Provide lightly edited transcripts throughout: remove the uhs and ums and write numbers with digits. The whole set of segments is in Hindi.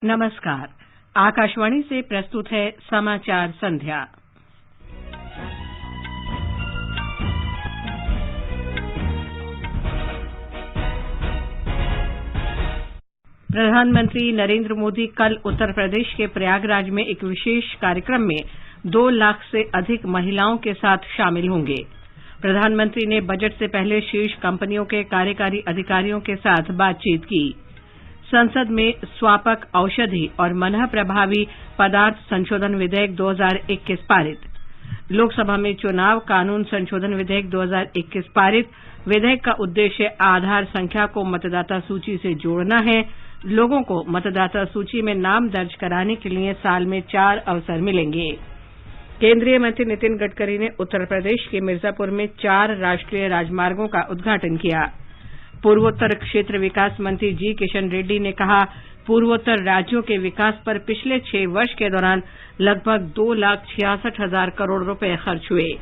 नमस्कार। आकाशवाणी से प्रस्तुत है समाचार संध्या। प्रधानमंत्री नरेंद्र मोदी कल उत्तर प्रदेश के प्रयागराज में एक विशेष कार्यक्रम में 2 लाख से अधिक महिलाओं के साथ शामिल होंगे। प्रधानमंत्री ने बजट से पहले शीर्ष कंपनियों के कार्यकारी अधिकारियों के साथ बातचीत की। संसद में स्वापक औषधि और मनः प्रभावी पदार्थ संशोधन विधेयक 2021 पारित। लोकसभा में चुनाव कानून संशोधन विधेयक 2021 पारित। विधेयक का उद्देश्य आधार संख्या को मतदाता सूची से जोड़ना है। लोगों को मतदाता सूची में नाम दर्ज कराने के लिए साल में 4 अवसर मिलेंगे। केंद्रीय मंत्री नितिन गडकरी ने उत्तर प्रदेश के मिर्जापुर में 4 राष्ट्रीय राजमार्गों का उद्घाटन किया। पूर्वोत्तर क्षेत्र विकास मंत्री जी किशन रेड्डी ने कहा, पूर्वोत्तर राज्यों के विकास पर पिछले 6 वर्ष के दौरान लगभग 2,66,000 करोड़ रुपए खर्च हुए।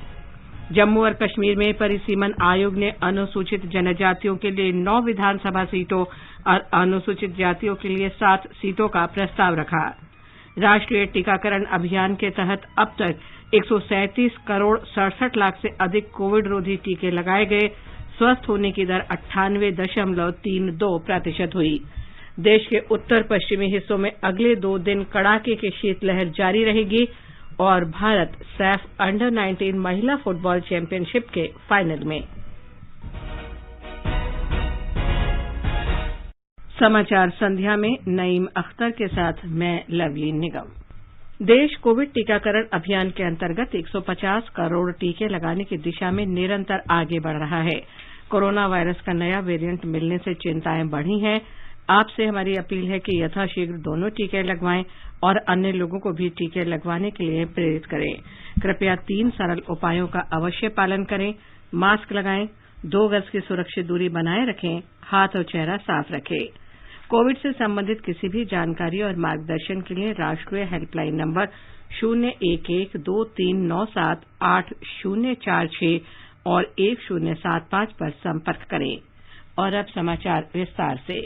जम्मू और कश्मीर में परिसीमन आयोग ने अनुसूचित जनजातियों के लिए 9 विधानसभा सीटों और अनुसूचित जातियों के लिए 7 सीटों का प्रस्ताव रखा। राष्ट्रीय टीकाकरण अभियान के तहत अब तक 137 करोड़ 67 लाख से अधिक कोविड रोधी टीके लगाए गए। स्वस्थ होने की दर 98.32% हुई। देश के उत्तर पश्चिमी हिस्सों में अगले 2 दिन कड़ाके की शीतलहर जारी रहेगी और भारत सैफ अंडर 19 महिला फुटबॉल चैंपियनशिप के फाइनल में। समाचार संध्या में नईम अख्तर के साथ मैं लवलीन निगम। देश कोविड टीकाकरण अभियान के अंतर्गत 150 करोड़ टीके लगाने की दिशा में निरंतर आगे बढ़ रहा है। कोरोना वायरस का नया वेरिएंट मिलने से चिंताएं बढ़ी हैं। आपसे हमारी अपील है कि यथाशीघ्र दोनों टीके लगवाएं और अन्य लोगों को भी टीके लगवाने के लिए प्रेरित करें। कृपया 3 सरल उपायों का अवश्य पालन करें। मास्क लगाएं, 2 गज की सुरक्षित दूरी बनाए रखें, हाथ और चेहरा साफ रखें। कोविड से संबंधित किसी भी जानकारी और मार्गदर्शन के लिए राष्ट्रीय हेल्पलाइन नंबर 011-2397-8046 और 1075 पर संपर्क करें। और अब समाचार विस्तार से।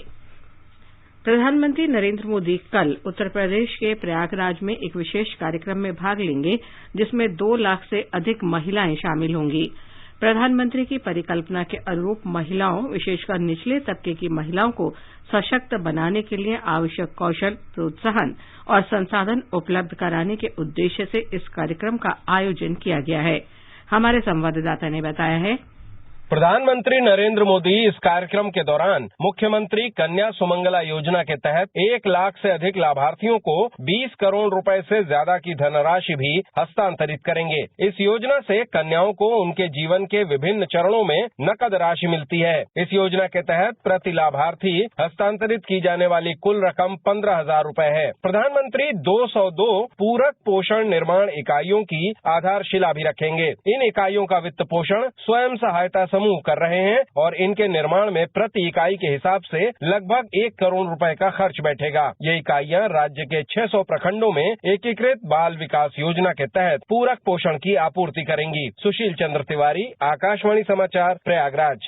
प्रधानमंत्री नरेंद्र मोदी कल उत्तर प्रदेश के प्रयागराज में एक विशेष कार्यक्रम में भाग लेंगे, जिसमें 2 लाख से अधिक महिलाएं शामिल होंगी। प्रधानमंत्री की परिकल्पना के अनुरूप महिलाओं, विशेषकर निचले तबके की महिलाओं को सशक्त बनाने के लिए आवश्यक कौशल, प्रोत्साहन और संसाधन उपलब्ध कराने के उद्देश्य से इस कार्यक्रम का आयोजन किया गया है। हमारे संवाददाता ने बताया है, प्रधानमंत्री नरेंद्र मोदी इस कार्यक्रम के दौरान मुख्यमंत्री कन्या सुमंगला योजना के तहत 1 लाख से अधिक लाभार्थियों को 20 करोड़ रुपए से ज्यादा की धनराशि भी हस्तांतरित करेंगे। इस योजना से कन्याओं को उनके जीवन के विभिन्न चरणों में नकद राशि मिलती है। इस योजना के तहत प्रति लाभार्थी हस्तांतरित की जाने वाली कुल रकम 15,000 रुपए है। प्रधानमंत्री 202 पूरक पोषण निर्माण इकाइयों की आधारशिला भी रखेंगे। इन इकाइयों का वित्त पोषण स्वयं सहायता समूह कर रहे हैं और इनके निर्माण में प्रति इकाई के हिसाब से लगभग 1 करोड़ रुपए का खर्च बैठेगा। ये इकाइयां राज्य के 600 प्रखंडों में एकीकृत बाल विकास योजना के तहत पूरक पोषण की आपूर्ति करेंगी। सुशील चंद्र तिवारी, आकाशवाणी समाचार, प्रयागराज।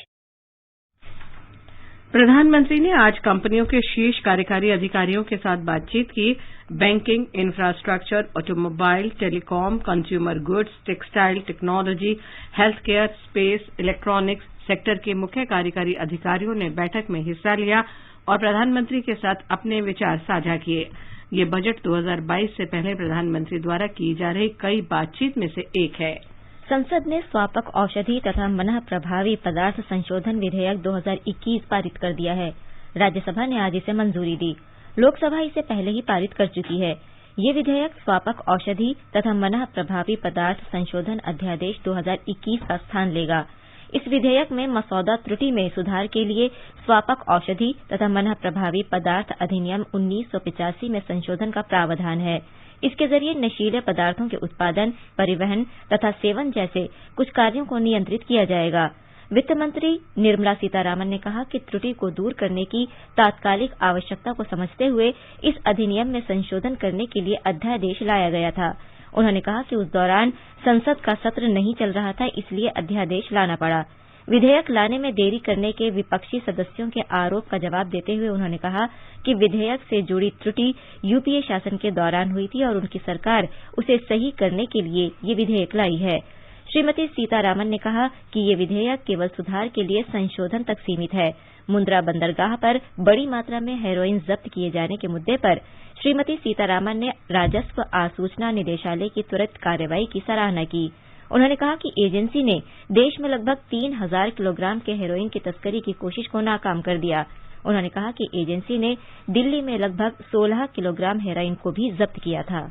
प्रधानमंत्री ने आज कंपनियों के शीर्ष कार्यकारी अधिकारियों के साथ बातचीत की। Banking, infrastructure, automobile, telecom, consumer goods, textile, technology, health care, space, electronics sector के मुख्य कार्यकारी अधिकारियों ने बैठक में हिस्सा लिया और प्रधानमंत्री के साथ अपने विचार साझा किए। ये बजट 2022 से पहले प्रधानमंत्री द्वारा की जा रही कई बातचीत में से एक है। संसद ने स्वापक औषधि तथा मनः प्रभावी पदार्थ संशोधन विधेयक 2021 पारित कर दिया है। राज्यसभा ने आज इसे मंजूरी दी। लोकसभा इसे पहले ही पारित कर चुकी है। ये विधेयक स्वापक औषधि तथा मनः प्रभावी पदार्थ संशोधन अध्यादेश 2021 का स्थान लेगा। इस विधेयक में मसौदा त्रुटि में सुधार के लिए स्वापक औषधि तथा मनः प्रभावी पदार्थ अधिनियम 1985 में संशोधन का प्रावधान है। इसके जरिए नशीले पदार्थों के उत्पादन, परिवहन तथा सेवन जैसे कुछ कार्यों को नियंत्रित किया जाएगा। वित्त मंत्री निर्मला सीतारामन ने कहा कि त्रुटि को दूर करने की तात्कालिक आवश्यकता को समझते हुए इस अधिनियम में संशोधन करने के लिए अध्यादेश लाया गया था। उन्होंने कहा कि उस दौरान संसद का सत्र नहीं चल रहा था, इसलिए अध्यादेश लाना पड़ा। विधेयक लाने में देरी करने के विपक्षी सदस्यों के आरोप का जवाब देते हुए उन्होंने कहा कि विधेयक से जुड़ी त्रुटि यूपीए शासन के दौरान हुई थी और उनकी सरकार उसे सही करने के लिए ये विधेयक लाई है। श्रीमती सीतारामन ने कहा कि ये विधेयक केवल सुधार के लिए संशोधन तक सीमित है। मुंद्रा बंदरगाह पर बड़ी मात्रा में हेरोइन जब्त किए जाने के मुद्दे पर श्रीमती सीतारामन ने राजस्व आसूचना निदेशालय की त्वरित कार्रवाई की सराहना की। उन्होंने कहा कि एजेंसी ने देश में लगभग 3000 किलोग्राम के हेरोइन की तस्करी की कोशिश को नाकाम कर दिया। उन्होंने कहा कि एजेंसी ने दिल्ली में लगभग 16 किलोग्राम हेरोइन को भी जब्त किया था।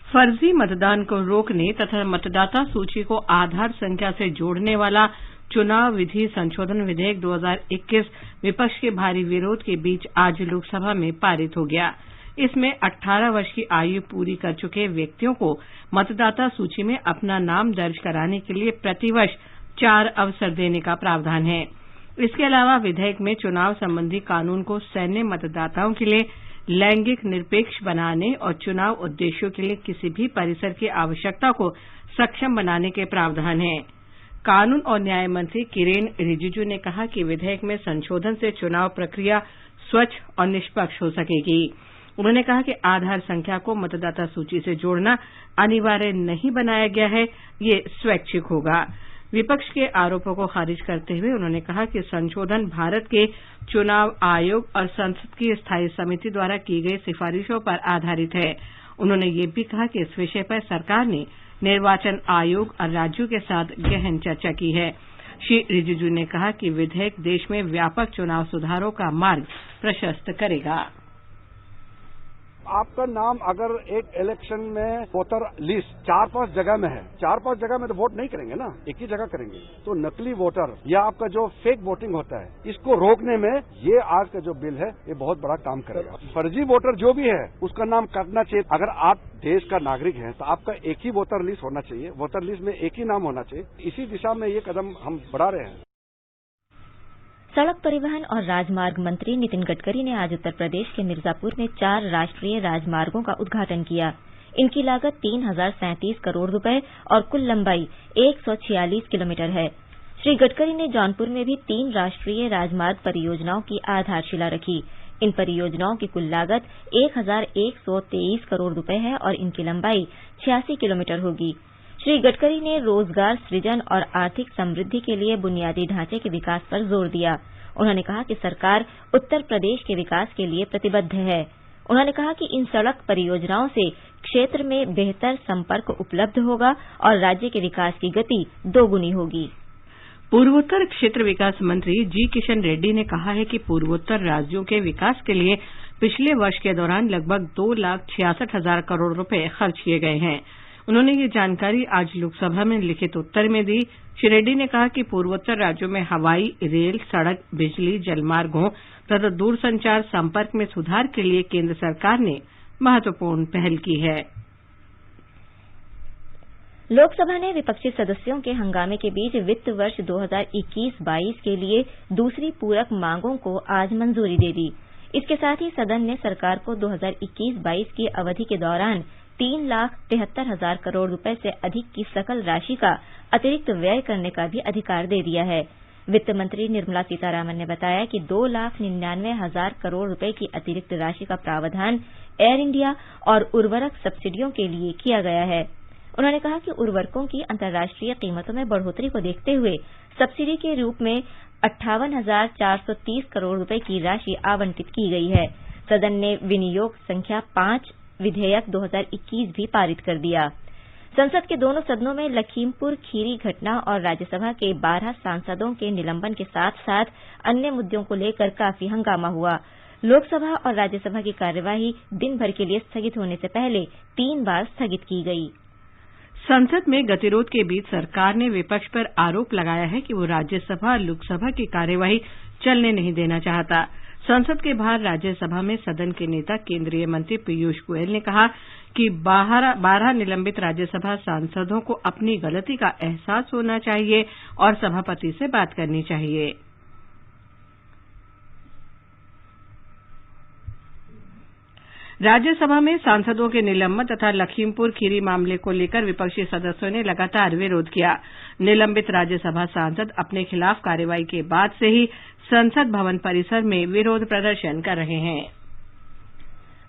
फर्जी मतदान को रोकने तथा मतदाता सूची को आधार संख्या से जोड़ने वाला चुनाव विधि संशोधन विधेयक 2021 विपक्ष के भारी विरोध के बीच आज लोकसभा में पारित हो गया। इसमें 18 वर्ष की आयु पूरी कर चुके व्यक्तियों को मतदाता सूची में अपना नाम दर्ज कराने के लिए प्रतिवर्ष 4 अवसर देने का प्रावधान है। इसके अलावा विधेयक में चुनाव संबंधी कानून को सैन्य मतदाताओं के लिए लैंगिक निरपेक्ष बनाने और चुनाव उद्देश्यों के लिए किसी भी परिसर की आवश्यकता को सक्षम बनाने के प्रावधान हैं। कानून और न्याय मंत्री किरेन रिजिजू ने कहा कि विधेयक में संशोधन से चुनाव प्रक्रिया स्वच्छ और निष्पक्ष हो सकेगी। उन्होंने कहा कि आधार संख्या को मतदाता सूची से जोड़ना अनिवार्य नहीं बनाया गया है, ये स्वैच्छिक होगा। विपक्ष के आरोपों को खारिज करते हुए उन्होंने कहा कि संशोधन भारत के चुनाव आयोग और संसद की स्थायी समिति द्वारा की गई सिफारिशों पर आधारित है। उन्होंने ये भी कहा कि इस विषय पर सरकार ने निर्वाचन आयोग और राज्यों के साथ गहन चर्चा की है। श्री रिजिजू ने कहा कि विधेयक देश में व्यापक चुनाव सुधारों का मार्ग प्रशस्त करेगा। आपका नाम अगर एक इलेक्शन में वोटर लिस्ट 4-5 जगह में है, 4-5 जगह में तो वोट नहीं करेंगे ना, एक ही जगह करेंगे। तो नकली वोटर या आपका जो फेक वोटिंग होता है, इसको रोकने में ये आज का जो बिल है ये बहुत बड़ा काम करेगा। फर्जी वोटर जो भी है उसका नाम कटना चाहिए। अगर आप देश का नागरिक हैं तो आपका एक ही वोटर लिस्ट होना चाहिए, वोटर लिस्ट में एक ही नाम होना चाहिए। इसी दिशा में ये कदम हम बढ़ा रहे हैं। सड़क परिवहन और राजमार्ग मंत्री नितिन गडकरी ने आज उत्तर प्रदेश के मिर्जापुर में 4 राष्ट्रीय राजमार्गों का उद्घाटन किया। इनकी लागत 3037 करोड़ रुपए और कुल लंबाई 146 किलोमीटर है। श्री गडकरी ने जौनपुर में भी 3 राष्ट्रीय राजमार्ग परियोजनाओं की आधारशिला रखी। इन परियोजनाओं की कुल लागत 1123 करोड़ रुपए है और इनकी लंबाई 86 किलोमीटर होगी। श्री गडकरी ने रोजगार सृजन और आर्थिक समृद्धि के लिए बुनियादी ढांचे के विकास पर जोर दिया। उन्होंने कहा कि सरकार उत्तर प्रदेश के विकास के लिए प्रतिबद्ध है। उन्होंने कहा कि इन सड़क परियोजनाओं से क्षेत्र में बेहतर संपर्क उपलब्ध होगा और राज्य के विकास की गति दोगुनी होगी। पूर्वोत्तर क्षेत्र विकास मंत्री जी किशन रेड्डी ने कहा है कि पूर्वोत्तर राज्यों के विकास के लिए पिछले वर्ष के दौरान लगभग 2,66,000 करोड़ रुपए खर्च किए गए हैं। उन्होंने ये जानकारी आज लोकसभा में लिखित उत्तर में दी। श्री रेड्डी ने कहा कि पूर्वोत्तर राज्यों में हवाई, रेल, सड़क, बिजली, जलमार्गों तथा दूरसंचार संपर्क में सुधार के लिए केंद्र सरकार ने महत्वपूर्ण पहल की है। लोकसभा ने विपक्षी सदस्यों के हंगामे के बीच वित्त वर्ष 2021-22 के लिए दूसरी पूरक मांगों को आज मंजूरी दे दी। इसके साथ ही सदन ने सरकार को 2021-22 की अवधि के दौरान 3,73,000 करोड़ रुपए से अधिक की सकल राशि का अतिरिक्त व्यय करने का भी अधिकार दे दिया है। वित्त मंत्री निर्मला सीतारामन ने बताया कि 2,99,000 करोड़ रुपए की अतिरिक्त राशि का प्रावधान एयर इंडिया और उर्वरक सब्सिडियों के लिए किया गया है। उन्होंने कहा कि उर्वरकों की अंतर्राष्ट्रीय कीमतों में बढ़ोतरी को देखते हुए सब्सिडी के रूप में 58,430 करोड़ रुपए की राशि आवंटित की गई है। सदन ने विनियोग संख्या 5 विधेयक 2021 भी पारित कर दिया। संसद के दोनों सदनों में लखीमपुर खीरी घटना और राज्यसभा के 12 सांसदों के निलंबन के साथ साथ अन्य मुद्दों को लेकर काफी हंगामा हुआ। लोकसभा और राज्यसभा की कार्यवाही दिन भर के लिए स्थगित होने से पहले 3 बार स्थगित की गई। संसद में गतिरोध के बीच सरकार ने विपक्ष पर आरोप लगाया है कि वो राज्यसभा और लोकसभा की कार्यवाही चलने नहीं देना चाहता। संसद के बाहर राज्यसभा में सदन के नेता केंद्रीय मंत्री पीयूष गोयल ने कहा कि 12 निलंबित राज्यसभा सांसदों को अपनी गलती का एहसास होना चाहिए और सभापति से बात करनी चाहिए। राज्यसभा में सांसदों के निलंबन तथा लखीमपुर खीरी मामले को लेकर विपक्षी सदस्यों ने लगातार विरोध किया। निलंबित राज्यसभा सांसद अपने खिलाफ कार्रवाई के बाद से ही संसद भवन परिसर में विरोध प्रदर्शन कर रहे हैं।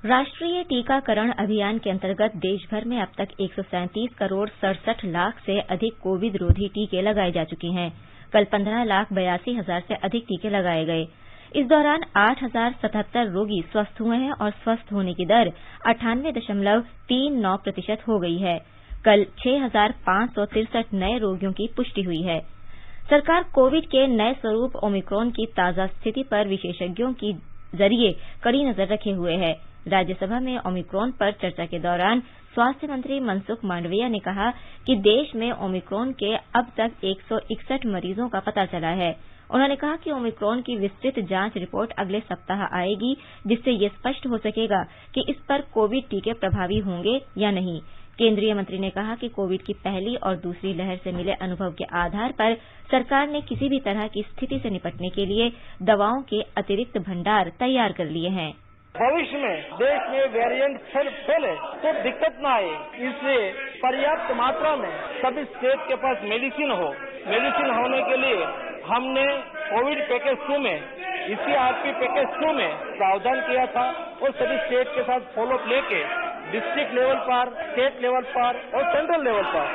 राष्ट्रीय टीकाकरण अभियान के अंतर्गत देश भर में अब तक 137 करोड़ 67 लाख से अधिक कोविड रोधी टीके लगाए जा चुके हैं। कल 15,82,000 से अधिक टीके लगाए गए। इस दौरान 8,077 रोगी स्वस्थ हुए हैं और स्वस्थ होने की दर 98.39% हो गई है। कल 6,563 नए रोगियों की पुष्टि हुई है। सरकार कोविड के नए स्वरूप ओमिक्रॉन की ताजा स्थिति पर विशेषज्ञों के जरिए कड़ी नजर रखे हुए है। राज्यसभा में ओमिक्रॉन पर चर्चा के दौरान स्वास्थ्य मंत्री मनसुख मांडविया ने कहा कि देश में ओमिक्रॉन के अब तक 161 मरीजों का पता चला है। उन्होंने कहा कि ओमिक्रॉन की विस्तृत जांच रिपोर्ट अगले सप्ताह आएगी, जिससे ये स्पष्ट हो सकेगा कि इस पर कोविड टीके प्रभावी होंगे या नहीं। केंद्रीय मंत्री ने कहा कि कोविड की पहली और दूसरी लहर से मिले अनुभव के आधार पर सरकार ने किसी भी तरह की स्थिति से निपटने के लिए दवाओं के अतिरिक्त भंडार तैयार कर लिए हैं। भविष्य में देश में वेरिएंट फिर फैले तो दिक्कत न आए, इसलिए पर्याप्त मात्रा में सभी स्टेट के पास मेडिसिन हो। मेडिसिन होने के लिए हमने कोविड पैकेज 2 में ECRP पैकेज 2 में प्रावधान किया था और सभी स्टेट के साथ फॉलोअप लेके डिस्ट्रिक्ट लेवल पर, स्टेट लेवल पर और सेंट्रल लेवल पर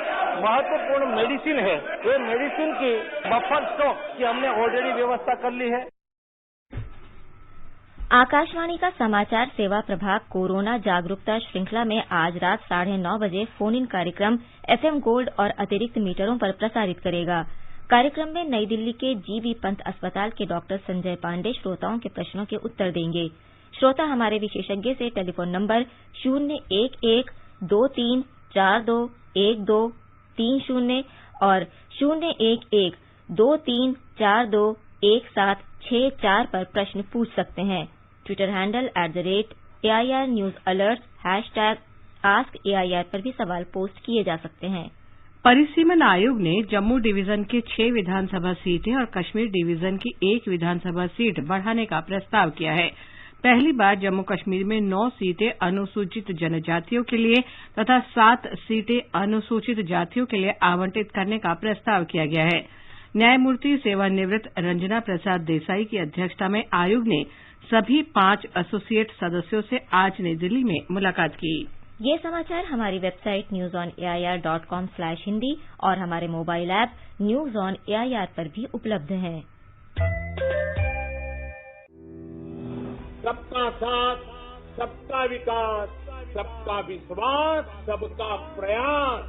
महत्वपूर्ण मेडिसिन है। ये मेडिसिन की बफर स्टॉक की हमने ऑलरेडी व्यवस्था कर ली है। आकाशवाणी का समाचार सेवा प्रभाग कोरोना जागरूकता श्रृंखला में आज रात 9:30 बजे फोन इन कार्यक्रम FM गोल्ड और अतिरिक्त मीटरों पर प्रसारित करेगा। कार्यक्रम में नई दिल्ली के GV पंत अस्पताल के डॉक्टर संजय पांडे श्रोताओं के प्रश्नों के उत्तर देंगे। श्रोता हमारे विशेषज्ञ से टेलीफोन नंबर 011-2342-1230 और 011-2342-1764 पर प्रश्न पूछ सकते हैं। Twitter handle @AIR news alerts #AskAIR पर भी सवाल पोस्ट किए जा सकते हैं। परिसीमन आयोग ने जम्मू डिवीजन के 6 विधानसभा सीटें और कश्मीर डिवीजन की 1 विधानसभा सीट बढ़ाने का प्रस्ताव किया है। पहली बार जम्मू कश्मीर में 9 सीटें अनुसूचित जनजातियों के लिए तथा 7 सीटें अनुसूचित जातियों के लिए आवंटित करने का प्रस्ताव किया गया है। न्यायमूर्ति सेवानिवृत्त रंजना प्रसाद देसाई की अध्यक्षता में आयोग ने सभी 5 एसोसिएट सदस्यों से आज नई दिल्ली में मुलाकात की। ये समाचार हमारी वेबसाइट newsonair.com/hindi और हमारे mobile app news on AIR पर भी उपलब्ध हैं। सबका साथ, सबका विकास, सबका विश्वास, सबका प्रयास।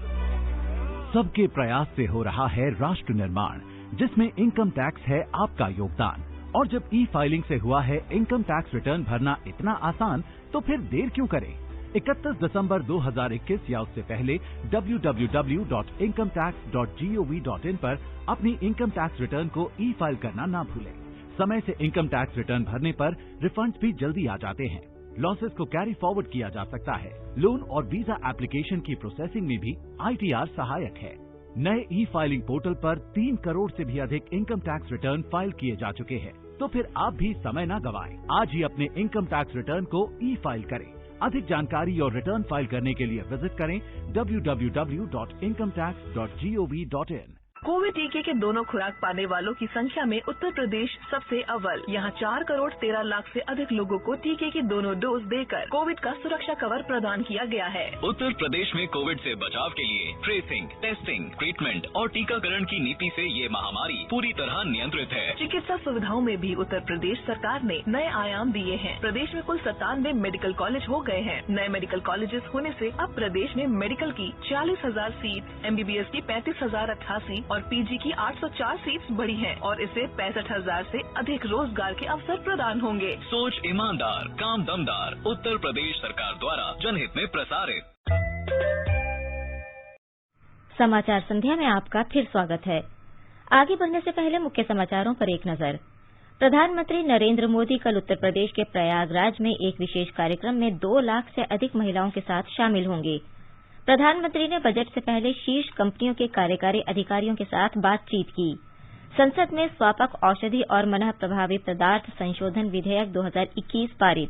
सबके प्रयास से हो रहा है राष्ट्र निर्माण, जिसमें इनकम टैक्स है आपका योगदान। और जब ई-फाइलिंग से हुआ है इनकम टैक्स रिटर्न भरना इतना आसान, तो फिर देर क्यों करें? 31 दिसंबर 2021 या उससे पहले www.incometax.gov.in पर अपनी इनकम टैक्स रिटर्न को ई-फाइल करना ना भूलें। समय से इनकम टैक्स रिटर्न भरने पर रिफंड्स भी जल्दी आ जाते हैं। लॉसेस को कैरी फॉरवर्ड किया जा सकता है। लोन और वीजा एप्लीकेशन की प्रोसेसिंग में भी ITR सहायक है। नए ई-फाइलिंग पोर्टल पर 3 करोड़ से भी अधिक इनकम टैक्स रिटर्न फाइल किए जा चुके हैं। तो फिर आप भी समय न गवाएं। आज ही अपने इनकम टैक्स रिटर्न को ई-फाइल करें। अधिक जानकारी और रिटर्न फाइल करने के लिए विजिट करें www.incometax.gov.in। कोविड टीके के दोनों खुराक पाने वालों की संख्या में उत्तर प्रदेश सबसे अव्वल। यहाँ 4 करोड़ 13 लाख से अधिक लोगों को टीके की दोनों डोज देकर कोविड का सुरक्षा कवर प्रदान किया गया है। उत्तर प्रदेश में कोविड से बचाव के लिए ट्रेसिंग, टेस्टिंग, ट्रीटमेंट और टीकाकरण की नीति से ये महामारी पूरी तरह नियंत्रित है। चिकित्सा सुविधाओं में भी उत्तर प्रदेश सरकार ने नए आयाम दिए हैं। प्रदेश में कुल 97 मेडिकल कॉलेज हो गए हैं। नए मेडिकल कॉलेजेस होने से अब प्रदेश में मेडिकल की 40,000 सीट, MBBS की 35,088 और PG की 804 सीट्स बढ़ी हैं और इससे 65,000 से अधिक रोजगार के अवसर प्रदान होंगे। सोच ईमानदार, काम दमदार। उत्तर प्रदेश सरकार द्वारा जनहित में प्रसारित। समाचार संध्या में आपका फिर स्वागत है। आगे बढ़ने से पहले मुख्य समाचारों पर एक नजर। प्रधानमंत्री नरेंद्र मोदी कल उत्तर प्रदेश के प्रयागराज में एक विशेष कार्यक्रम में 2 लाख से अधिक महिलाओं के साथ शामिल होंगे। प्रधानमंत्री ने बजट से पहले शीर्ष कंपनियों के कार्यकारी अधिकारियों के साथ बातचीत की। संसद में स्वापक औषधि और मनः प्रभावी पदार्थ संशोधन विधेयक 2021 पारित।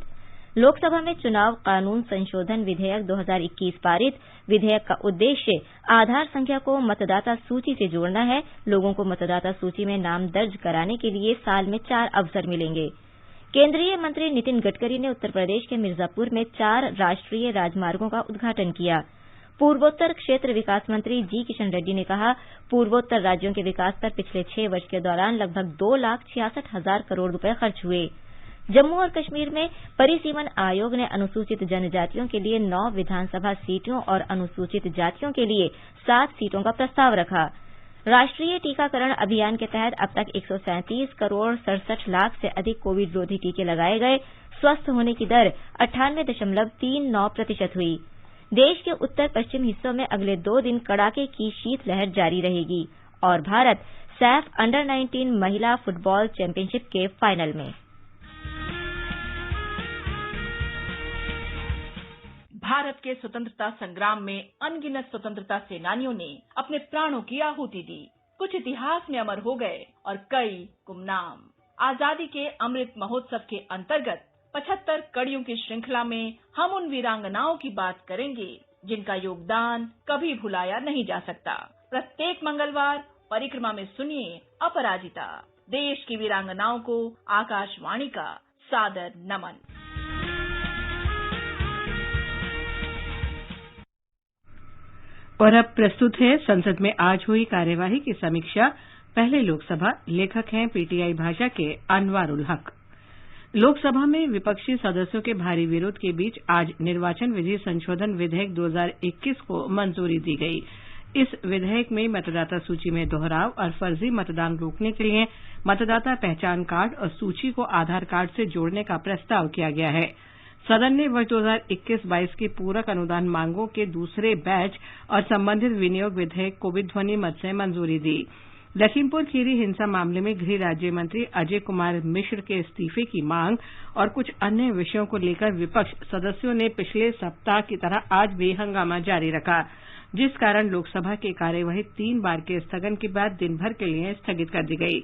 लोकसभा में चुनाव कानून संशोधन विधेयक 2021 पारित। विधेयक का उद्देश्य आधार संख्या को मतदाता सूची से जोड़ना है। लोगों को मतदाता सूची में नाम दर्ज कराने के लिए साल में 4 अवसर मिलेंगे। केंद्रीय मंत्री नितिन गडकरी ने उत्तर प्रदेश के मिर्जापुर में 4 राष्ट्रीय राजमार्गों का उद्घाटन किया। पूर्वोत्तर क्षेत्र विकास मंत्री जी किशन रेड्डी ने कहा, पूर्वोत्तर राज्यों के विकास पर पिछले 6 वर्ष के दौरान लगभग 2,66,000 करोड़ रुपए खर्च हुए। जम्मू और कश्मीर में परिसीमन आयोग ने अनुसूचित जनजातियों के लिए 9 विधानसभा सीटों और अनुसूचित जातियों के लिए 7 सीटों का प्रस्ताव रखा। राष्ट्रीय टीकाकरण अभियान के तहत अब तक 137 करोड़ 67 लाख से अधिक कोविड रोधी टीके लगाए गए। स्वस्थ होने की दर 98.39% हुई। देश के उत्तर पश्चिम हिस्सों में अगले 2 दिन कड़ाके की शीतलहर जारी रहेगी। और भारत सैफ अंडर-19 महिला फुटबॉल चैंपियनशिप के फाइनल में। भारत के स्वतंत्रता संग्राम में अनगिनत स्वतंत्रता सेनानियों ने अपने प्राणों की आहुति दी। कुछ इतिहास में अमर हो गए और कई गुमनाम। आजादी के अमृत महोत्सव के अंतर्गत 75 कड़ियों की श्रृंखला में हम उन वीरांगनाओं की बात करेंगे जिनका योगदान कभी भुलाया नहीं जा सकता। प्रत्येक मंगलवार परिक्रमा में सुनिए अपराजिता, देश की वीरांगनाओं को आकाशवाणी का सादर नमन। और अब प्रस्तुत है संसद में आज हुई कार्यवाही की समीक्षा। पहले लोकसभा, लेखक हैं पीटीआई भाषा के अनवारुल हक। लोकसभा में विपक्षी सदस्यों के भारी विरोध के बीच आज निर्वाचन विधि संशोधन विधेयक 2021 को मंजूरी दी गई। इस विधेयक में मतदाता सूची में दोहराव और फर्जी मतदान रोकने के लिए मतदाता पहचान कार्ड और सूची को आधार कार्ड से जोड़ने का प्रस्ताव किया गया है। सदन ने वर्ष 2021-22 की पूरक अनुदान मांगों के दूसरे बैच और संबंधित विनियोग विधेयक को भी ध्वनि मत से मंजूरी दी। लखीमपुर खीरी हिंसा मामले में गृह राज्य मंत्री अजय कुमार मिश्र के इस्तीफे की मांग और कुछ अन्य विषयों को लेकर विपक्ष सदस्यों ने पिछले सप्ताह की तरह आज भी हंगामा जारी रखा, जिस कारण लोकसभा की कार्यवाही 3 बार के स्थगन के बाद दिन भर के लिए स्थगित कर दी गई।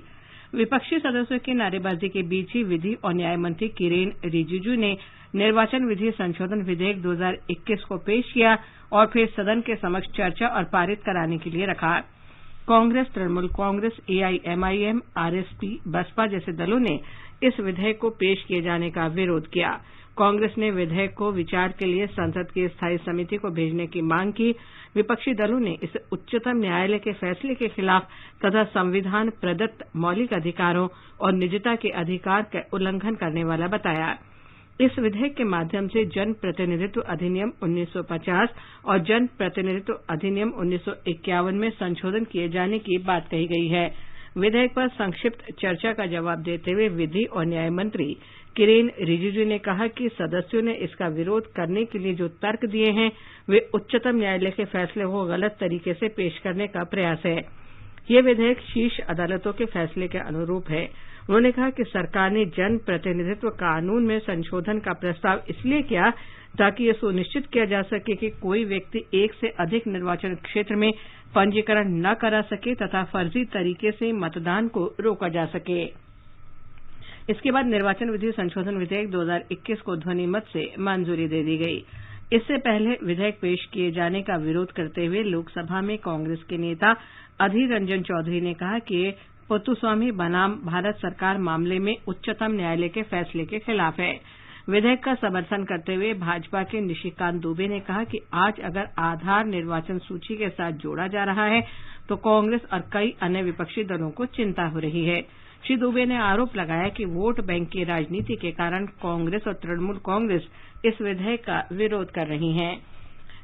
विपक्षी सदस्यों की नारेबाजी के बीच ही विधि और न्याय मंत्री किरेन रिजिजू ने निर्वाचन विधि संशोधन विधेयक 2021 को पेश किया और फिर सदन के समक्ष चर्चा और पारित कराने के लिए रखा। कांग्रेस, तृणमूल कांग्रेस, एआईएमआईएम, आरएसपी, बसपा जैसे दलों ने इस विधेयक को पेश किए जाने का विरोध किया। कांग्रेस ने विधेयक को विचार के लिए संसद की स्थायी समिति को भेजने की मांग की। विपक्षी दलों ने इसे उच्चतम न्यायालय के फैसले के खिलाफ तथा संविधान प्रदत्त मौलिक अधिकारों और निजता के अधिकार का उल्लंघन करने वाला बताया। इस विधेयक के माध्यम से जन प्रतिनिधित्व अधिनियम 1950 और जन प्रतिनिधित्व अधिनियम 1951 में संशोधन किए जाने की बात कही गई है। विधेयक पर संक्षिप्त चर्चा का जवाब देते हुए विधि और न्याय मंत्री किरेन रिजिजू ने कहा कि सदस्यों ने इसका विरोध करने के लिए जो तर्क दिए हैं वे उच्चतम न्यायालय के फैसले को गलत तरीके से पेश करने का प्रयास है। ये विधेयक शीर्ष अदालतों के फैसले के अनुरूप है। उन्होंने कहा कि सरकार ने जन प्रतिनिधित्व कानून में संशोधन का प्रस्ताव इसलिए किया ताकि यह सुनिश्चित किया जा सके कि कोई व्यक्ति एक से अधिक निर्वाचन क्षेत्र में पंजीकरण न करा सके तथा फर्जी तरीके से मतदान को रोका जा सके। इसके बाद निर्वाचन विधि संशोधन विधेयक 2021 को ध्वनि मत से मंजूरी दे दी गई। इससे पहले विधेयक पेश किए जाने का विरोध करते हुए लोकसभा में कांग्रेस के नेता अधीर रंजन चौधरी ने कहा कि पुत्तुस्वामी बनाम भारत सरकार मामले में उच्चतम न्यायालय के फैसले के खिलाफ है। विधेयक का समर्थन करते हुए भाजपा के निशिकांत दुबे ने कहा कि आज अगर आधार निर्वाचन सूची के साथ जोड़ा जा रहा है तो कांग्रेस और कई अन्य विपक्षी दलों को चिंता हो रही है। श्री दुबे ने आरोप लगाया कि वोट बैंक की राजनीति के कारण कांग्रेस और तृणमूल कांग्रेस इस विधेयक का विरोध कर रही हैं।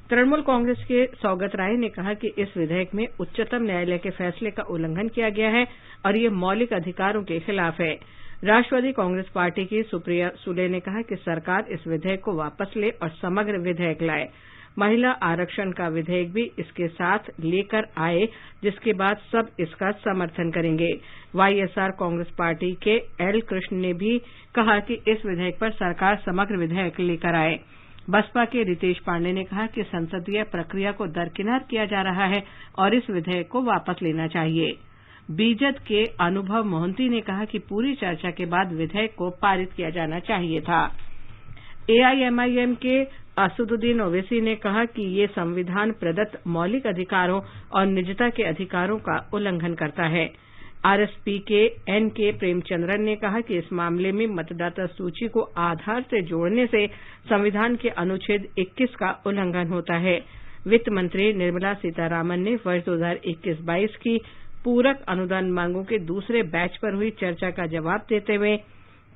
तृणमूल कांग्रेस के सौगत राय ने कहा कि इस विधेयक में उच्चतम न्यायालय के फैसले का उल्लंघन किया गया है और ये मौलिक अधिकारों के खिलाफ है। राष्ट्रवादी कांग्रेस पार्टी की सुप्रिया सुले ने कहा कि सरकार इस विधेयक को वापस ले और समग्र विधेयक लाए। महिला आरक्षण का विधेयक भी इसके साथ लेकर आए, जिसके बाद सब इसका समर्थन करेंगे। वाईएसआर कांग्रेस पार्टी के एल कृष्ण ने भी कहा कि इस विधेयक पर सरकार समग्र विधेयक लेकर आए। बसपा के रितेश पांडे ने कहा कि संसदीय प्रक्रिया को दरकिनार किया जा रहा है और इस विधेयक को वापस लेना चाहिए। बीजेड के अनुभव मोहंती ने कहा कि पूरी चर्चा के बाद विधेयक को पारित किया जाना चाहिए था। एआईएमआईएम के असदुद्दीन ओवैसी ने कहा कि ये संविधान प्रदत्त मौलिक अधिकारों और निजता के अधिकारों का उल्लंघन करता है। आरएसपी के एन.के. प्रेमचंद्रन ने कहा कि इस मामले में मतदाता सूची को आधार से जोड़ने से संविधान के अनुच्छेद 21 का उल्लंघन होता है। वित्त मंत्री निर्मला सीतारामन ने वर्ष 2021-22 की पूरक अनुदान मांगों के दूसरे बैच पर हुई चर्चा का जवाब देते हुए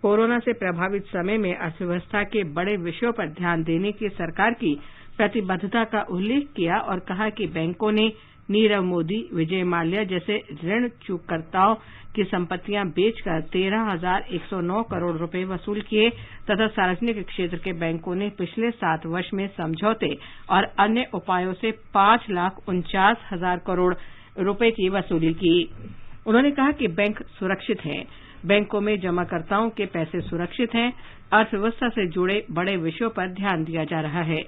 कोरोना से प्रभावित समय में अर्थव्यवस्था के बड़े विषयों पर ध्यान देने की सरकार की प्रतिबद्धता का उल्लेख किया और कहा कि बैंकों ने नीरव मोदी, विजय माल्या जैसे ऋण चूककर्ताओं की संपत्तियां बेचकर 13,109 करोड़ रुपए वसूल किए तथा सार्वजनिक क्षेत्र के बैंकों ने पिछले 7 वर्ष में समझौते और अन्य उपायों से 5,49,000 करोड़ रुपए की वसूली की। उन्होंने कहा कि बैंक सुरक्षित हैं, बैंकों में जमाकर्ताओं के पैसे सुरक्षित हैं, अर्थव्यवस्था से जुड़े बड़े विषयों पर ध्यान दिया जा रहा है।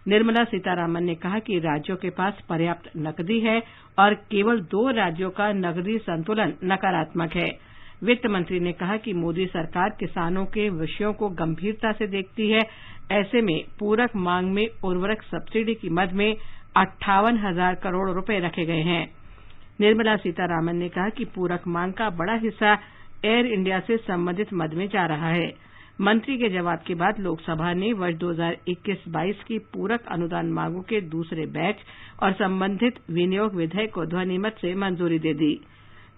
निर्मला सीतारामन ने कहा कि राज्यों के पास पर्याप्त नकदी है और केवल 2 राज्यों का नकदी संतुलन नकारात्मक है। वित्त मंत्री ने कहा कि मोदी सरकार किसानों के विषयों को गंभीरता से देखती है। ऐसे में पूरक मांग में उर्वरक सब्सिडी की मद में 58,000 करोड़ रुपए रखे गए हैं। निर्मला सीतारामन ने कहा कि पूरक मांग का बड़ा हिस्सा एयर इंडिया से संबंधित मद में जा रहा है। मंत्री के जवाब के बाद लोकसभा ने वर्ष 2021-22 की पूरक अनुदान मांगों के दूसरे बैच और संबंधित विनियोग विधेयक को ध्वनिमत से मंजूरी दे दी।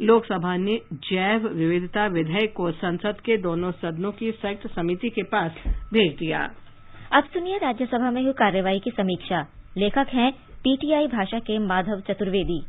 लोकसभा ने जैव विविधता विधेयक को संसद के दोनों सदनों की संयुक्त समिति के पास भेज दिया। अब सुनिए राज्यसभा में हुई कार्रवाई की समीक्षा। लेखक हैं पीटीआई भाषा के माधव चतुर्वेदी।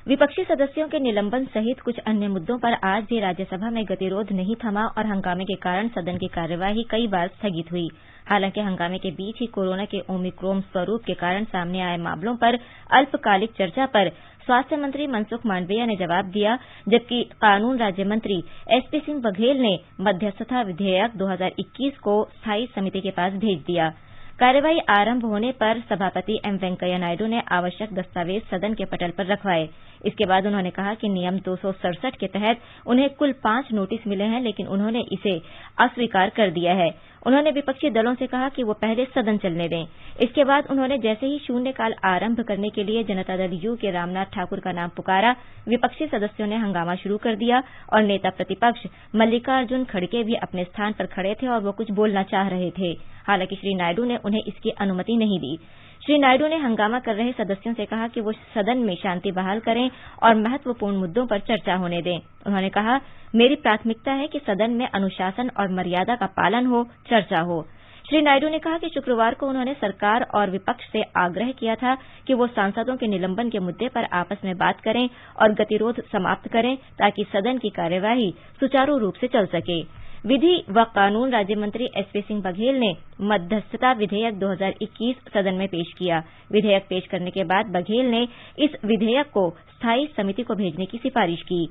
विपक्षी सदस्यों के निलंबन सहित कुछ अन्य मुद्दों पर आज भी राज्यसभा में गतिरोध नहीं थमा और हंगामे के कारण सदन की कार्यवाही कई बार स्थगित हुई। हालांकि हंगामे के बीच ही कोरोना के ओमिक्रॉन स्वरूप के कारण सामने आए मामलों पर अल्पकालिक चर्चा पर स्वास्थ्य मंत्री मनसुख मांडविया ने जवाब दिया, जबकि कानून राज्य मंत्री एसपी सिंह बघेल ने मध्यस्थता विधेयक 2021 को स्थायी समिति के पास भेज दिया। कार्यवाही आरंभ होने पर सभापति एम वेंकैया नायडू ने आवश्यक दस्तावेज सदन के पटल पर रखवाए। इसके बाद उन्होंने कहा कि नियम 267 के तहत उन्हें कुल 5 नोटिस मिले हैं, लेकिन उन्होंने इसे अस्वीकार कर दिया है। उन्होंने विपक्षी दलों से कहा कि वो पहले सदन चलने दें। इसके बाद उन्होंने जैसे ही शून्यकाल आरंभ करने के लिए जनता दल यू के रामनाथ ठाकुर का नाम पुकारा, विपक्षी सदस्यों ने हंगामा शुरू कर दिया और नेता प्रतिपक्ष मल्लिकार्जुन खड़गे भी अपने स्थान पर खड़े थे और वो कुछ बोलना चाह रहे थे। हालांकि श्री नायडू ने उन्हें इसकी अनुमति नहीं दी। श्री नायडू ने हंगामा कर रहे सदस्यों से कहा कि वो सदन में शांति बहाल करें और महत्वपूर्ण मुद्दों पर चर्चा होने दें। उन्होंने कहा, मेरी प्राथमिकता है कि सदन में अनुशासन और मर्यादा का पालन हो, चर्चा हो। श्री नायडू ने कहा कि शुक्रवार को उन्होंने सरकार और विपक्ष से आग्रह किया था कि वो सांसदों के निलंबन के मुद्दे पर आपस में बात करें और गतिरोध समाप्त करें ताकि सदन की कार्यवाही सुचारू रूप से चल सके। विधि व कानून राज्य मंत्री एसपी सिंह बघेल ने मध्यस्थता विधेयक 2021 सदन में पेश किया। विधेयक पेश करने के बाद बघेल ने इस विधेयक को स्थायी समिति को भेजने की सिफारिश की।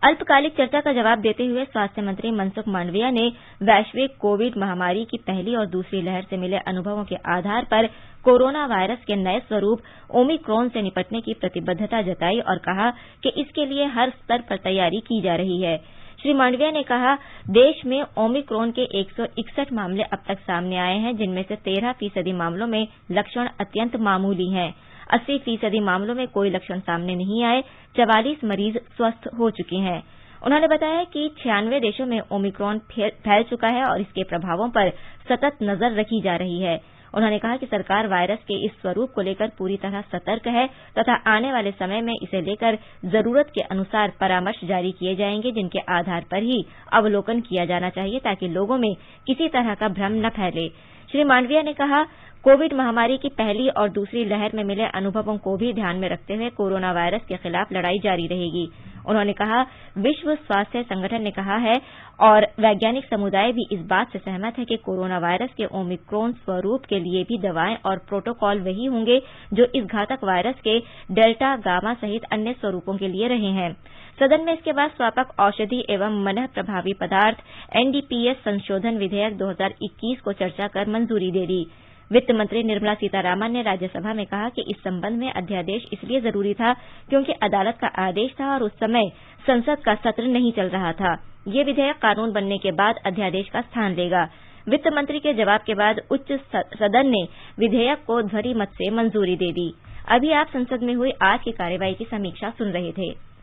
अल्पकालिक चर्चा का जवाब देते हुए स्वास्थ्य मंत्री मनसुख मांडविया ने वैश्विक कोविड महामारी की पहली और दूसरी लहर से मिले अनुभवों के आधार पर कोरोना वायरस के नए स्वरूप ओमिक्रॉन से निपटने की प्रतिबद्धता जताई और कहा कि इसके लिए हर स्तर पर तैयारी की जा रही है। श्री मांडविया ने कहा, देश में ओमिक्रॉन के 161 मामले अब तक सामने आए हैं, जिनमें से 13% मामलों में लक्षण अत्यंत मामूली हैं। 80% मामलों में कोई लक्षण सामने नहीं आए। 44 मरीज स्वस्थ हो चुके हैं। उन्होंने बताया कि 96 देशों में ओमिक्रॉन फैल चुका है और इसके प्रभावों पर सतत नजर रखी जा रही है। उन्होंने कहा कि सरकार वायरस के इस स्वरूप को लेकर पूरी तरह सतर्क है तथा आने वाले समय में इसे लेकर जरूरत के अनुसार परामर्श जारी किए जाएंगे, जिनके आधार पर ही अवलोकन किया जाना चाहिए ताकि लोगों में किसी तरह का भ्रम न फैले। श्री मांडविया ने कहा, कोविड महामारी की पहली और दूसरी लहर में मिले अनुभवों को भी ध्यान में रखते हुए कोरोना वायरस के खिलाफ लड़ाई जारी रहेगी। उन्होंने कहा, विश्व स्वास्थ्य संगठन ने कहा है और वैज्ञानिक समुदाय भी इस बात से सहमत है कि कोरोना वायरस के ओमिक्रॉन स्वरूप के लिए भी दवाएं और प्रोटोकॉल वही होंगे जो इस घातक वायरस के डेल्टा, गामा सहित अन्य स्वरूपों के लिए रहे हैं। सदन में इसके बाद स्वापक औषधि एवं मनः प्रभावी पदार्थ एनडीपीएस संशोधन विधेयक 2021 को चर्चा कर मंजूरी दे दी। वित्त मंत्री निर्मला सीतारामन ने राज्यसभा में कहा कि इस संबंध में अध्यादेश इसलिए जरूरी था क्योंकि अदालत का आदेश था और उस समय संसद का सत्र नहीं चल रहा था। ये विधेयक कानून बनने के बाद अध्यादेश का स्थान लेगा। वित्त मंत्री के जवाब के बाद उच्च सदन ने विधेयक को ध्वनिमत से मंजूरी दे दी। अभी आप संसद में हुई आज की कार्यवाही की समीक्षा सुन रहे थे।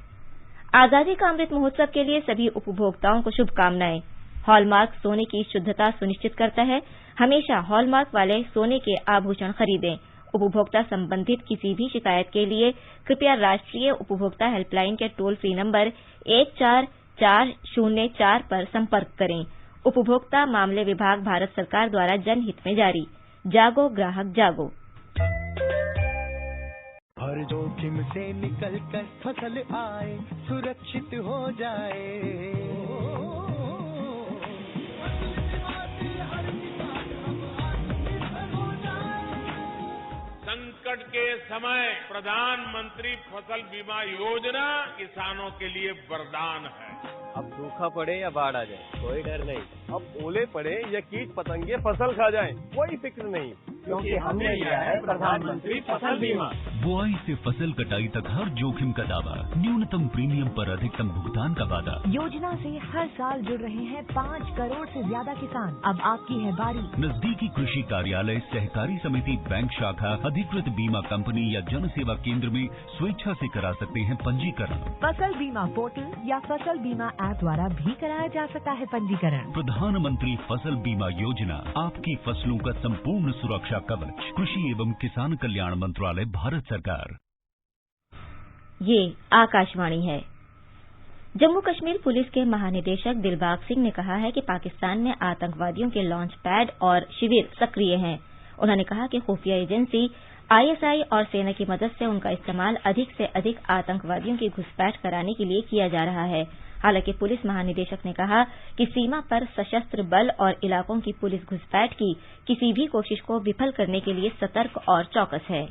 आजादी का अमृत महोत्सव के लिए सभी उपभोक्ताओं को शुभकामनाएं। हॉलमार्क सोने की शुद्धता सुनिश्चित करता है। हमेशा हॉलमार्क वाले सोने के आभूषण खरीदें। उपभोक्ता संबंधित किसी भी शिकायत के लिए कृपया राष्ट्रीय उपभोक्ता हेल्पलाइन के टोल फ्री नंबर 14404 पर संपर्क करें। उपभोक्ता मामले विभाग भारत सरकार द्वारा जनहित में जारी। जागो ग्राहक जागो। हर जोखिम से निकल कर फसल आए, सुरक्षित हो जाए। संकट के समय प्रधानमंत्री फसल बीमा योजना किसानों के लिए वरदान है। अब सूखा पड़े या बाढ़ आ जाए कोई डर नहीं। अब ओले पड़े या कीट पतंगे फसल खा जाए कोई फिक्र नहीं, क्योंकि हमने लिया है प्रधानमंत्री फसल बीमा। बुआई से फसल कटाई तक हर जोखिम का दावा, न्यूनतम प्रीमियम पर अधिकतम भुगतान का वादा। योजना से हर साल जुड़ रहे हैं 5 करोड़ से ज्यादा किसान। अब आपकी है बारी। नजदीकी कृषि कार्यालय, सहकारी समिति, बैंक शाखा, अधिकृत बीमा कंपनी या जन सेवा केंद्र में स्वेच्छा से करा सकते हैं पंजीकरण। फसल बीमा पोर्टल या फसल बीमा ऐप द्वारा भी कराया जा सकता है पंजीकरण। प्रधानमंत्री फसल बीमा योजना, आपकी फसलों का संपूर्ण सुरक्षा कवच। कृषि एवं किसान कल्याण मंत्रालय, भारत सरकार। ये आकाशवाणी है। जम्मू कश्मीर पुलिस के महानिदेशक दिलबाग सिंह ने कहा है कि पाकिस्तान में आतंकवादियों के लॉन्च पैड और शिविर सक्रिय हैं। उन्होंने कहा कि खुफिया एजेंसी आईएसआई और सेना की मदद से उनका इस्तेमाल अधिक से अधिक आतंकवादियों की घुसपैठ कराने के लिए किया जा रहा है। हालांकि पुलिस महानिदेशक ने कहा कि सीमा पर सशस्त्र बल और इलाकों की पुलिस घुसपैठ की किसी भी कोशिश को विफल करने के लिए सतर्क और चौकस है।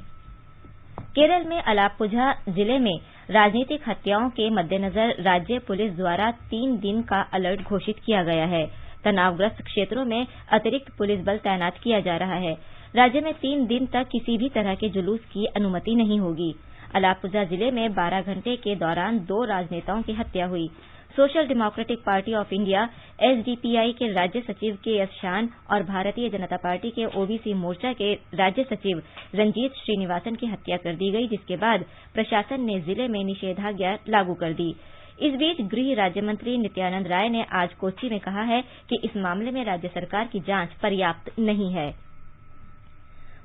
केरल में अलाप्पुझा जिले में राजनीतिक हत्याओं के मद्देनजर राज्य पुलिस द्वारा 3 दिन का अलर्ट घोषित किया गया है। तनावग्रस्त क्षेत्रों में अतिरिक्त पुलिस बल तैनात किया जा रहा है। राज्य में 3 दिन तक किसी भी तरह के जुलूस की अनुमति नहीं होगी। अलाप्पुझा जिले में 12 घंटे के दौरान 2 राजनेताओं की हत्या हुई। Social democratic party of India SDPI के राज्य सचिव के.एस. शान और भारतीय जनता पार्टी के ओबीसी मोर्चा के राज्य सचिव रंजीत श्रीनिवासन की हत्या कर दी गई, जिसके बाद प्रशासन ने जिले में निषेधाज्ञा लागू कर दी। इस बीच गृह राज्य मंत्री नित्यानंद राय ने आज कोच्चि में कहा है कि इस मामले में राज्य सरकार की जांच पर्याप्त नहीं है।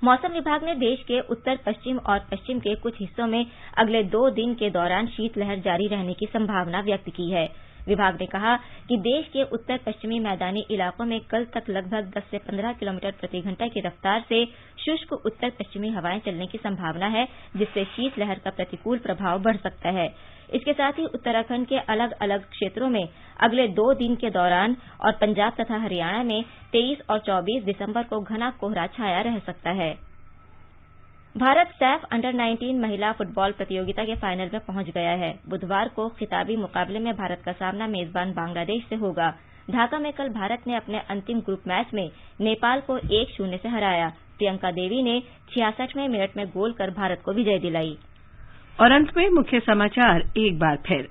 मौसम विभाग ने देश के उत्तर पश्चिम और पश्चिम के कुछ हिस्सों में अगले 2 दिन के दौरान शीतलहर जारी रहने की संभावना व्यक्त की है। विभाग ने कहा कि देश के उत्तर पश्चिमी मैदानी इलाकों में कल तक लगभग 10 से 15 किलोमीटर प्रति घंटा की रफ्तार से शुष्क उत्तर पश्चिमी हवाएं चलने की संभावना है, जिससे शीतलहर का प्रतिकूल प्रभाव बढ़ सकता है। इसके साथ ही उत्तराखंड के अलग अलग क्षेत्रों में अगले 2 दिन के दौरान और पंजाब तथा हरियाणा में 23 और 24 दिसंबर को घना कोहरा छाया रह सकता है। भारत सैफ अंडर-19 महिला फुटबॉल प्रतियोगिता के फाइनल में पहुंच गया है। बुधवार को खिताबी मुकाबले में भारत का सामना मेजबान बांग्लादेश से होगा। ढाका में कल भारत ने अपने अंतिम ग्रुप मैच में नेपाल को 1-0 से हराया। प्रियंका देवी ने 66वें मिनट में गोल कर भारत को विजय दिलाई। और अंत में मुख्य समाचार एक बार फिर।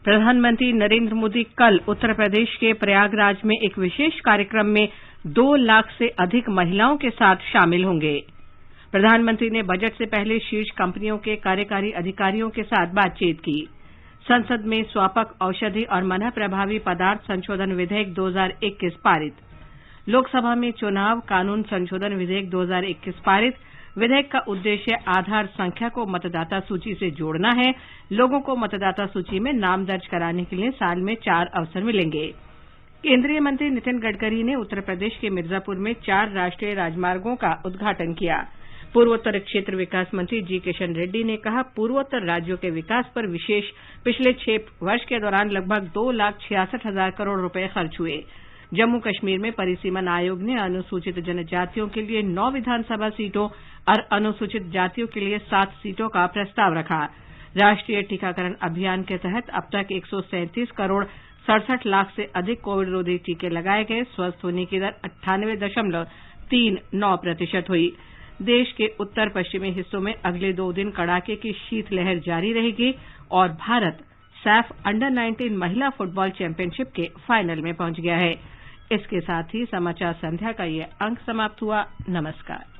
प्रधानमंत्री नरेंद्र मोदी कल उत्तर प्रदेश के प्रयागराज में एक विशेष कार्यक्रम में 2 लाख से अधिक महिलाओं के साथ शामिल होंगे। प्रधानमंत्री ने बजट से पहले शीर्ष कंपनियों के कार्यकारी अधिकारियों के साथ बातचीत की। संसद में स्वापक औषधि और मनः प्रभावी पदार्थ संशोधन विधेयक 2021 पारित। लोकसभा में चुनाव कानून संशोधन विधेयक 2021 पारित। विधेयक का उद्देश्य आधार संख्या को मतदाता सूची से जोड़ना है। लोगों को मतदाता सूची में नाम दर्ज कराने के लिए साल में 4 अवसर मिलेंगे। केंद्रीय मंत्री नितिन गडकरी ने उत्तर प्रदेश के मिर्जापुर में 4 राष्ट्रीय राजमार्गों का उद्घाटन किया। पूर्वोत्तर क्षेत्र विकास मंत्री जी किशन रेड्डी ने कहा, पूर्वोत्तर राज्यों के विकास पर विशेष पिछले 6 वर्ष के दौरान लगभग 2,66,000 करोड़ रुपए खर्च हुए। जम्मू कश्मीर में परिसीमन आयोग ने अनुसूचित जनजातियों के लिए 9 विधानसभा सीटों और अनुसूचित जातियों के लिए 7 सीटों का प्रस्ताव रखा। राष्ट्रीय टीकाकरण अभियान के तहत अब तक 137 करोड़ 67 लाख से अधिक कोविड रोधी टीके लगाए गए। स्वस्थ होने की दर 98.39% हुई। देश के उत्तर पश्चिमी हिस्सों में अगले 2 दिन कड़ाके की शीतलहर जारी रहेगी और भारत सैफ अंडर-19 महिला फुटबॉल चैंपियनशिप के फाइनल में पहुंच गया है। इसके साथ ही समाचार संध्या का ये अंक समाप्त हुआ। नमस्कार।